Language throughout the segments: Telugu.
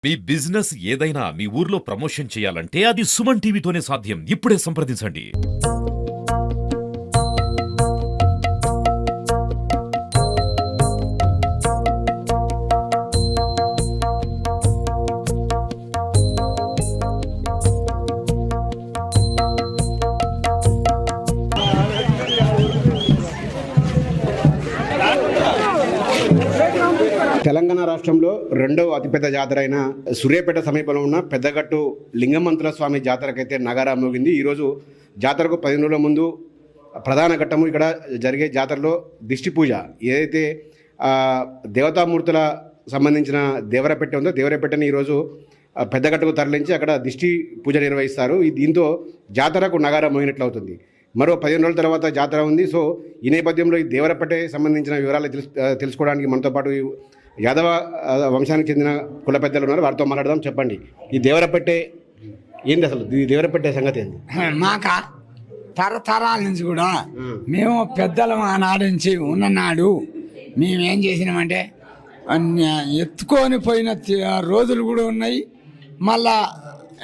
మీ బిజినెస్ ఏదైనా మీ ఊర్లో ప్రమోషన్ చేయాలంటే అది సుమన్ టీవీతోనే సాధ్యం. ఇప్పుడే సంప్రదించండి. తెలంగాణ రాష్ట్రంలో రెండవ అతిపెద్ద జాతర అయిన సూర్యాపేట సమీపంలో ఉన్న పెద్దగట్టు లింగమంతుల స్వామి జాతరకైతే నగారా మోగింది. ఈరోజు జాతరకు 10 రోజుల ముందు ప్రధాన ఘట్టము ఇక్కడ జరిగే జాతరలో దిష్టి పూజ ఏదైతే దేవతామూర్తుల సంబంధించిన దేవరపెట్టె ఉందో దేవరపెట్టెని ఈరోజు పెద్దగట్టుకు తరలించి అక్కడ దిష్టి పూజ నిర్వహిస్తారు. దీంతో జాతరకు నగారా మోగినట్లు అవుతుంది. మరో 15 రోజుల తర్వాత జాతర ఉంది. సో ఈ నేపథ్యంలో ఈ దేవరపెట్టె సంబంధించిన వివరాలు తెలుసుకోవడానికి మనతో పాటు యాదవ వంశానికి చెందిన కుల పెద్దలు ఉన్నారు. వారితో మాట్లాడదాం. చెప్పండి, ఈ దేవరపెట్టె ఏంది, అసలు ఈ దేవరపెట్టె సంగతి ఏంది? మాక తరతరాల నుంచి కూడా మేము పెద్దలం ఆనాడు నుంచి ఉన్ననాడు మేమేం చేసినామంటే ఎత్తుకొని పోయిన రోజులు కూడా ఉన్నాయి. మళ్ళా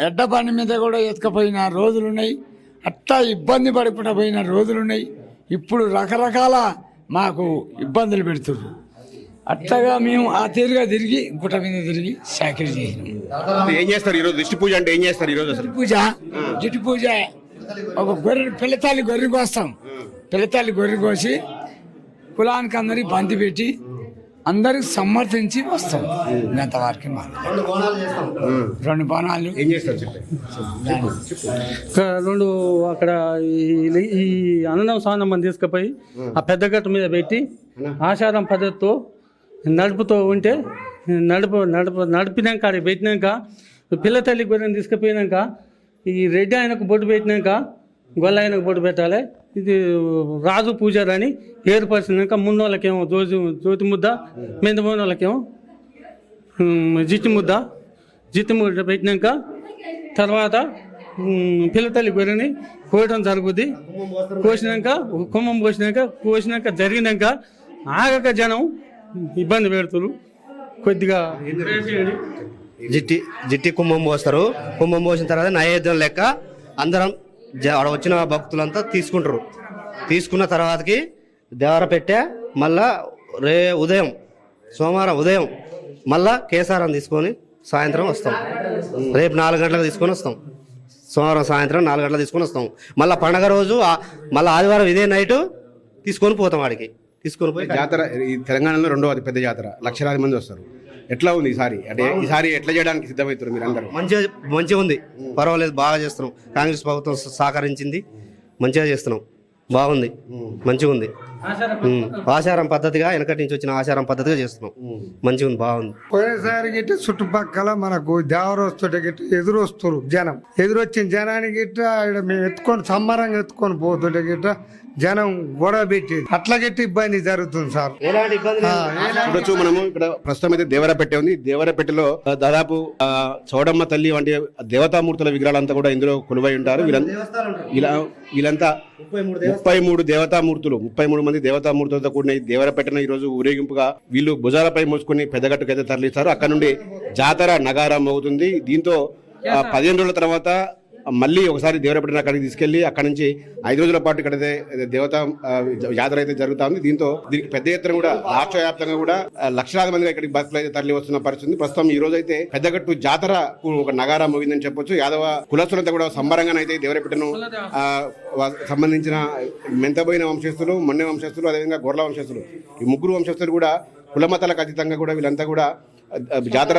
ఎడ్డ బండి మీద కూడా ఎత్తుకపోయిన రోజులు ఉన్నాయి. అట్లా ఇబ్బంది పడిపోయిన పోయిన రోజులు ఉన్నాయి. ఇప్పుడు రకరకాల మాకు ఇబ్బందులు పెడుతున్నారు. అట్లాగా మేము ఆ తీరుగా తిరిగి గుట్ట మీద తిరిగి సాకిరి చేసినాం. ఏం చేస్తారు ఈరోజు? దిష్టి పూజ అంటే ఏం చేస్తారు ఈరోజు? అసలు జిట్టు పూజ ఒక గొర్రె పిల్లతాలి గొర్రె కోస్తాం. పిల్లతాలి గొర్రె కోసి కులానికి అందరికి బంతి పెట్టి అందరికి సమర్థించి వస్తాం. ఇంతవరకు రెండు బోనాలు ఏం చేస్తారు? రెండు అక్కడ ఈ అన్నం సానమ్మని తీసుకుపోయి ఆ పెద్ద గట్టు మీద పెట్టి ఆచారం పద్ధతితో నడుపుతూ ఉంటే నడిపినాక అది పెట్టినాక పిల్ల తల్లి గొర్రెని తీసుకుపోయినాక ఈ రెడ్డి ఆయనకు బొట్టు పెట్టినాక గొల్ల ఆయనకు బొట్టు పెట్టాలి. ఇది రాజు పూజారి అని ఏర్పరిచినాక ముందోళ్ళకేమో జ్యోతి ముద్ద, మెంద వాళ్ళకేమో జిట్టి ముద్ద పెట్టినాక తర్వాత పిల్లతల్లి గొర్రెని కోయడం జరుగుద్ది. కోసినాక కుంభం కోసినాక జరిగినాక ఆగక జనం ఇబ్బంది పెడుతురు. కొద్దిగా జిట్టి కుంభం పోస్తారు. కుంభం పోసిన తర్వాత నైవేద్యం లెక్క అందరం ఆడ వచ్చిన భక్తులంతా తీసుకుంటారు. తీసుకున్న తర్వాతకి దేవర పెట్టే మళ్ళా ఉదయం సోమవారం ఉదయం మళ్ళా కేసారం తీసుకొని సాయంత్రం వస్తాం. రేపు 4 గంటలకు తీసుకొని వస్తాం. సోమవారం సాయంత్రం 4 గంటలకు తీసుకొని వస్తాం. మళ్ళీ పండగ రోజు మళ్ళీ ఆదివారం ఇదే నైటు తీసుకొని పోతాం. వాడికి తీసుకొని పోయి జాతర ఈ తెలంగాణలో రెండవ అతిపెద్ద జాతర, లక్షలాది మంది వస్తారు. ఎట్లా ఉంది ఈసారి? అంటే ఈసారి ఎట్లా చేయడానికి సిద్ధమవుతారు మీరు అందరూ? మంచిగా ఉంది, పర్వాలేదు, బాగా చేస్తున్నాం. కాంగ్రెస్ ప్రభుత్వం సహకరించింది, మంచిగా చేస్తున్నాం, బాగుంది, మంచిగా ఉంది. ఆచారం పద్ధతిగా వెనకటి నుంచి వచ్చిన ఆచారం పద్ధతిగా చేస్తున్నాం. మంచిగా ఉంది, బాగుంది. పోయినసారి గిట్ట చుట్టుపక్కల మనకు దేవర వస్తుంటే గిట్ట ఎదురు వస్తారు జనం. ఎదురొచ్చిన జనానికి గిట్ట మేము ఎత్తుకొని సంబరంగా ఎత్తుకొని పోతుంటే గిట్ట జనం గొడవ పెట్టి అట్లా గిట్ట ఇబ్బంది జరుగుతుంది సార్. చూడొచ్చు మనము ఇక్కడ ప్రస్తుతం అయితే దేవరపెట్టె ఉంది. దేవరపెట్టెలో దాదాపు చౌడమ్మ తల్లి వంటి దేవతామూర్తుల విగ్రహాలంతా కూడా ఇందులో కొలువై ఉంటారు. వీళ్ళంతా 33 దేవతామూర్తులు, 33 మంది దేవతామూర్తులతో కూడిన ఈ దేవరపెట్టెను ఈ రోజు ఊరేగింపుగా వీళ్ళు భుజాలపై మోసుకుని పెద్దగట్టుకైతే తరలిస్తారు. అక్కడ నుండి జాతర నగారం అవుతుంది. దీంతో 15 రోజుల తర్వాత మళ్ళీ ఒకసారి దేవరపెట్టెను అక్కడికి తీసుకెళ్లి అక్కడ నుంచి 5 రోజుల పాటు ఇక్కడైతే దేవతా జాతర అయితే జరుగుతా ఉంది. దీంతో దీనికి పెద్ద ఎత్తున కూడా రాష్ట్ర వ్యాప్తంగా కూడా లక్షలాది మందిగా ఇక్కడికి బస్సులు అయితే తరలి వస్తున్న పరిస్థితి. ప్రస్తుతం ఈ రోజు అయితే పెద్దగట్టు జాతర ఒక నగారా మోగిందని చెప్పొచ్చు. యాదవ కులస్తులంతా కూడా సంబరంగానైతే దేవరపెట్టెను సంబంధించిన మెంతబోయిన వంశస్థులు, మొన్నె వంశస్థులు, అదేవిధంగా గొర్ల వంశస్థులు, ఈ 3 వంశస్థులు కూడా కులమతాలకు అతీతంగా కూడా వీళ్ళంతా కూడా జాతర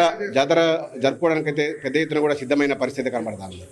జరుపుకోవడానికైతే పెద్ద ఎత్తున కూడా సిద్ధమైన పరిస్థితి కనబడతా ఉంది.